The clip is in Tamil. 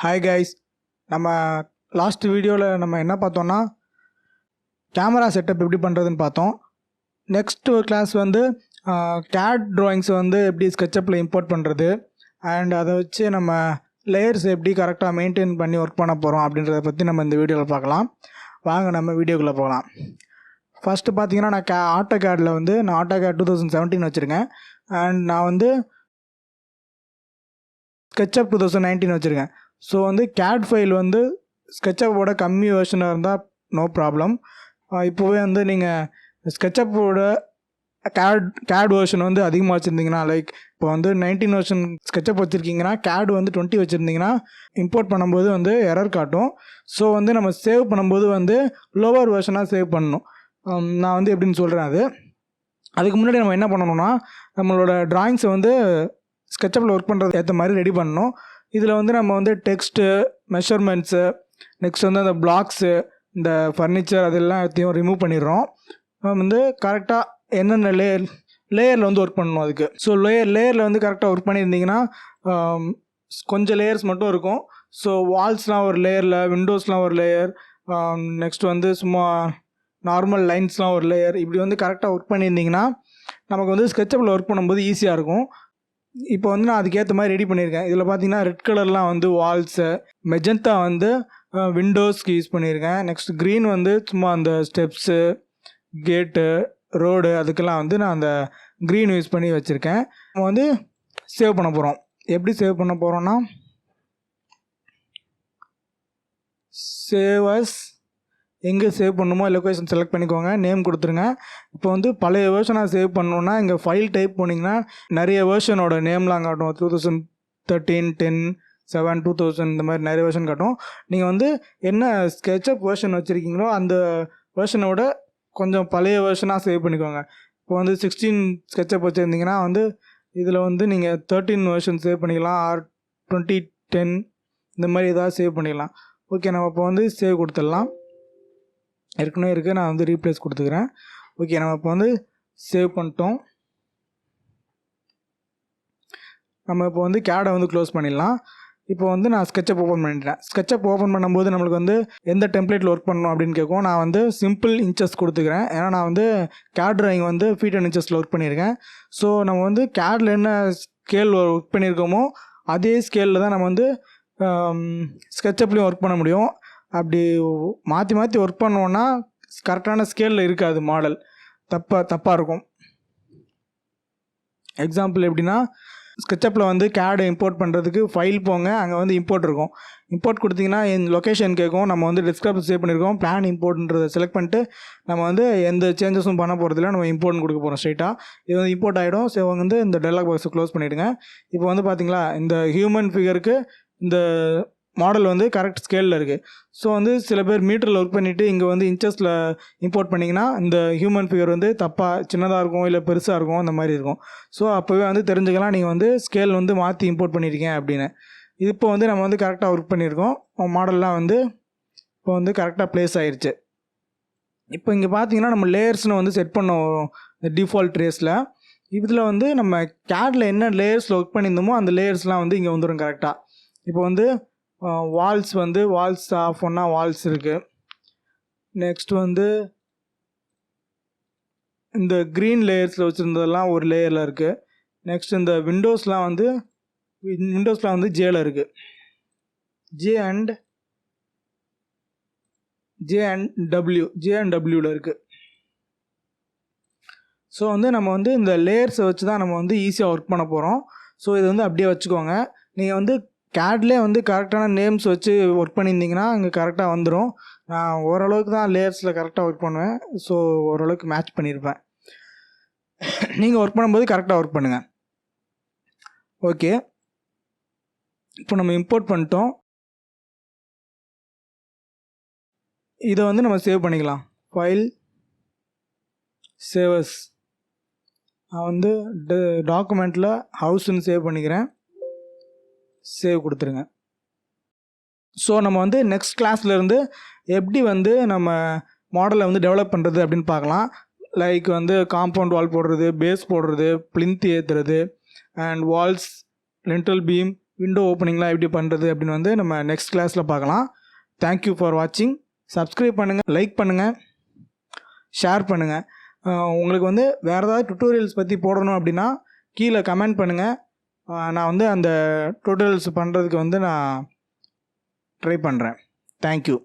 ஹாய் கைஸ், நம்ம லாஸ்ட் வீடியோவில் நம்ம என்ன பார்த்தோம்னா கேமரா செட்டப் எப்படி பண்ணுறதுன்னு பார்த்தோம். நெக்ஸ்ட் கிளாஸ் வந்து CAD ட்ராயிங்ஸ் வந்து எப்படி ஸ்கெட்சப்பில் இம்போர்ட் பண்ணுறது அண்ட் அதை வச்சு நம்ம லேயர்ஸ் எப்படி கரெக்டாக மெயின்டைன் பண்ணி ஒர்க் பண்ண போகிறோம் அப்படின்றத பற்றி நம்ம இந்த வீடியோவில் பார்க்கலாம். வாங்க நம்ம வீடியோக்குள்ளே போகலாம். ஃபஸ்ட்டு பார்த்தீங்கன்னா நான் ஆட்டோகேடில் வந்து ஆட்டோகேட் 2017 வச்சுருக்கேன் அண்ட் நான் வந்து SketchUp 2019 வச்சுருக்கேன். ஸோ வந்து CAD ஃபைல் வந்து ஸ்கெட்சப்போட கம்மி வெர்ஷனாக இருந்தால் நோ ப்ராப்ளம். இப்போவே வந்து நீங்கள் ஸ்கெட்சப்போட CAD வெர்ஷன் வந்து அதிகமாக வச்சுருந்தீங்கன்னா, லைக் இப்போ வந்து 19 வெர்ஷன் ஸ்கெட்சப் வச்சுருக்கீங்கன்னா CAD வந்து 20 வச்சுருந்தீங்கன்னா இம்போர்ட் பண்ணும்போது வந்து எரர் காட்டும். ஸோ வந்து நம்ம சேவ் பண்ணும்போது வந்து லோவர் வெர்ஷனாக சேவ் பண்ணணும். நான் வந்து எப்படின்னு சொல்கிறேன். அதுக்கு முன்னாடி நம்ம என்ன பண்ணணும்னா, நம்மளோட ட்ராயிங்ஸை வந்து ஸ்கெட்சப்பில் ஒர்க் பண்ணுறது ஏற்ற மாதிரி ரெடி பண்ணணும். இதில் வந்து நம்ம வந்து டெக்ஸ்ட்டு, மெஷர்மெண்ட்ஸு, நெக்ஸ்ட் வந்து அந்த பிளாக்ஸு, இந்த ஃபர்னிச்சர் அதெல்லாம் எல்லாத்தையும் ரிமூவ் பண்ணிடுறோம். நம்ம வந்து கரெக்டாக என்னென்ன லேயரில் வந்து ஒர்க் பண்ணணும் அதுக்கு. ஸோ லேயரில் வந்து கரெக்டாக ஒர்க் பண்ணியிருந்தீங்கன்னா கொஞ்சம் லேயர்ஸ் மட்டும் இருக்கும். ஸோ வால்ஸ்லாம் ஒரு லேயரில், விண்டோஸ்லாம் ஒரு லேயர், நெக்ஸ்ட் வந்து சும்மா நார்மல் லைன்ஸ்லாம் ஒரு லேயர், இப்படி வந்து கரெக்டாக ஒர்க் பண்ணியிருந்தீங்கன்னா நமக்கு வந்து ஸ்கெட்சப்பில் ஒர்க் பண்ணும்போது ஈஸியாக இருக்கும். இப்போ வந்து நான் அதுக்கேற்ற மாதிரி ரெடி பண்ணியிருக்கேன். இதில் பார்த்தீங்கன்னா ரெட் கலர்லாம் வந்து வால்ஸு, மெஜந்தா வந்து விண்டோஸ்க்கு யூஸ் பண்ணியிருக்கேன். நெக்ஸ்ட் க்ரீன் வந்து சும்மா அந்த ஸ்டெப்ஸு, கேட்டு, ரோடு அதுக்கெல்லாம் வந்து நான் அந்த க்ரீன் யூஸ் பண்ணி வச்சுருக்கேன். நம்ம வந்து சேவ் பண்ண போகிறோம். எப்படி சேவ் பண்ண போகிறோன்னா, சேவ் அஸ், எங்கே சேவ் பண்ணணுமோ லொக்கேஷன் செலக்ட் பண்ணிக்கோங்க, நேம் கொடுத்துருங்க. இப்போ வந்து பழைய வேர்ஷனாக சேவ் பண்ணணுன்னா இங்கே ஃபைல் டைப் பண்ணிங்கன்னா நிறைய வேர்ஷனோட நேம்லாம் காட்டும். 2013, 10, 7, 2000 இந்த மாதிரி நிறைய வேர்ஷன் காட்டும். நீங்கள் வந்து என்ன ஸ்கெட்சப் வேர்ஷன் வச்சுருக்கீங்களோ அந்த வேர்ஷனோட கொஞ்சம் பழைய வேர்ஷனாக சேவ் பண்ணிக்கோங்க. இப்போ வந்து 16 ஸ்கெட்சப் வச்சுருந்தீங்கன்னா வந்து இதில் வந்து நீங்கள் 13 வேர்ஷன் சேவ் பண்ணிக்கலாம், ஆர் 2010 இந்த மாதிரி ஏதாவது சேவ் பண்ணிக்கலாம். ஓகே, நம்ம இப்போ வந்து சேவ் கொடுத்துடலாம். ஏற்கனவே இருக்குது, நான் வந்து ரீப்ளேஸ் கொடுத்துக்கிறேன். ஓகே, நம்ம இப்போ வந்து சேவ் பண்ணிட்டோம். நம்ம இப்போ வந்து CAD-ஐ வந்து க்ளோஸ் பண்ணிடலாம். இப்போ வந்து நான் ஸ்கெட்சப் ஓப்பன் பண்ணிட்டேன். ஸ்கெட்சப் ஓப்பன் பண்ணும்போது நம்மளுக்கு வந்து எந்த டெம்ப்ளேட்டில் ஒர்க் பண்ணணும் அப்படின்னு கேட்கும். நான் வந்து சிம்பிள் இன்ச்சஸ் கொடுத்துக்கிறேன். ஏன்னா நான் வந்து CAD ட்ராயிங் வந்து ஃபீட் அண்ட் இன்ச்சஸில் ஒர்க் பண்ணியிருக்கேன். ஸோ நம்ம வந்து CAD-ல என்ன ஸ்கேல் ஒர்க் பண்ணியிருக்கோமோ அதே ஸ்கேலில் தான் நம்ம வந்து ஸ்கெட்சப்லேயும் ஒர்க் பண்ண முடியும். அப்படி மாற்றி ஒர்க் பண்ணோன்னா கரெக்டான ஸ்கேலில் இருக்காது, மாடல் தப்பாக இருக்கும். எக்ஸாம்பிள் எப்படின்னா, ஸ்கெட்சப்பில் வந்து CAD இம்போர்ட் பண்ணுறதுக்கு ஃபைல் போங்க, அங்கே வந்து இம்போர்ட் இருக்கும். இம்போர்ட் கொடுத்தீங்கன்னா லொக்கேஷன் கேட்கும். நம்ம வந்து டெஸ்க்டாப் சேவ் பண்ணியிருக்கோம், பிளான் இம்போர்ட்ன்றதை செலக்ட் பண்ணிட்டு நம்ம வந்து எந்த சேஞ்சஸும் பண்ண போகிறதில்ல, நம்ம இம்போர்ட்னு கொடுக்க போகிறோம் ஸ்ட்ரைட்டாக. இது வந்து இம்போர்ட் ஆகிடும். ஸோ வந்து இந்த டயலாக் பாக்ஸை க்ளோஸ் பண்ணிவிடுங்க. இப்போ வந்து பார்த்தீங்களா, இந்த ஹியூமன் ஃபிகருக்கு இந்த மாடல் வந்து கரெக்ட் ஸ்கேலில் இருக்குது. ஸோ வந்து சில பேர் மீட்டரில் ஒர்க் பண்ணிவிட்டு இங்கே வந்து இன்ச்சஸில் இம்போர்ட் பண்ணிங்கன்னா இந்த ஹியூமன் ஃபிகர் வந்து தப்பாக சின்னதாக இருக்கும், இல்லை பெருசாக இருக்கும், அந்த மாதிரி இருக்கும். ஸோ அப்போவே வந்து தெரிஞ்சுக்கலாம் நீங்கள் வந்து ஸ்கேல் வந்து மாற்றி இம்போர்ட் பண்ணியிருக்கீங்க அப்படின்னு. இப்போ வந்து நம்ம வந்து கரெக்டாக ஒர்க் பண்ணியிருக்கோம். மாடல்லாம் வந்து இப்போ வந்து கரெக்டாக ப்ளேஸ் ஆகிடுச்சு. இப்போ இங்கே பார்த்தீங்கன்னா நம்ம லேயர்ஸ்னு வந்து செட் பண்ணோம் டிஃபால்ட் ட்ரேஸில். இதில் வந்து நம்ம CAD-ல என்ன லேயர்ஸில் ஒர்க் பண்ணியிருந்தோமோ அந்த லேயர்ஸ்லாம் வந்து இங்கே வந்துடும் கரெக்டாக. இப்போ வந்து வால்ஸ் வந்து வால்ஸ் ஆஃப் பண்ணால் வால்ஸ் இருக்குது. நெக்ஸ்ட் வந்து இந்த க்ரீன் லேயர்ஸில் வச்சுருந்ததெல்லாம் ஒரு லேயரில் இருக்குது. நெக்ஸ்ட் இந்த விண்டோஸ்லாம் வந்து ஜேல இருக்குது, ஜே அண்ட் டபிள்யூவில் இருக்குது. ஸோ வந்து நம்ம வந்து இந்த லேயர்ஸை வச்சு தான் நம்ம வந்து ஈஸியாக ஒர்க் பண்ண போகிறோம். ஸோ இது வந்து அப்படியே வச்சுக்கோங்க. நீங்கள் வந்து CAD-லேயே வந்து கரெக்டான நேம்ஸ் வச்சு ஒர்க் பண்ணியிருந்தீங்கன்னா அங்கே கரெக்டாக வந்துடும். நான் ஓரளவுக்கு தான் லேயர்ஸில் கரெக்டாக ஒர்க் பண்ணுவேன். ஸோ ஓரளவுக்கு மேட்ச் பண்ணியிருப்பேன். நீங்கள் ஒர்க் பண்ணும்போது கரெக்டாக ஒர்க் பண்ணுங்கள். ஓகே, இப்போ நம்ம இம்போர்ட் பண்ணிட்டோம். இதை வந்து நம்ம சேவ் பண்ணிக்கலாம். ஃபைல், சேவஸ். நான் வந்து டாக்குமெண்ட்டில் ஹவுஸ்ன்னு சேவ் பண்ணிக்கிறேன். சேவ் கொடுத்துருங்க. ஸோ நம்ம வந்து நெக்ஸ்ட் கிளாஸ்லேருந்து எப்படி வந்து நம்ம மாடலை வந்து டெவலப் பண்ணுறது அப்படின்னு பார்க்கலாம். லைக் வந்து காம்பவுண்ட் வால் போடுறது, பேஸ் போடுறது, பிளிந்த் ஏற்றுறது and walls, lintel beam, window ஓப்பனிங்லாம் எப்படி பண்ணுறது அப்படின்னு வந்து நம்ம நெக்ஸ்ட் கிளாஸில் பார்க்கலாம். தேங்க்யூ ஃபார் வாட்சிங். சப்ஸ்கிரைப் பண்ணுங்கள், லைக் பண்ணுங்கள், ஷேர் பண்ணுங்கள். உங்களுக்கு வந்து வேறு ஏதாவது டுட்டோரியல்ஸ் பற்றி போடணும் அப்படின்னா கீழே கமெண்ட் பண்ணுங்கள். நான் வந்து அந்த டுட்டோரியல்ஸ் பண்ணுறதுக்கு வந்து நான் ட்ரை பண்ணுறேன். தேங்க்யூ.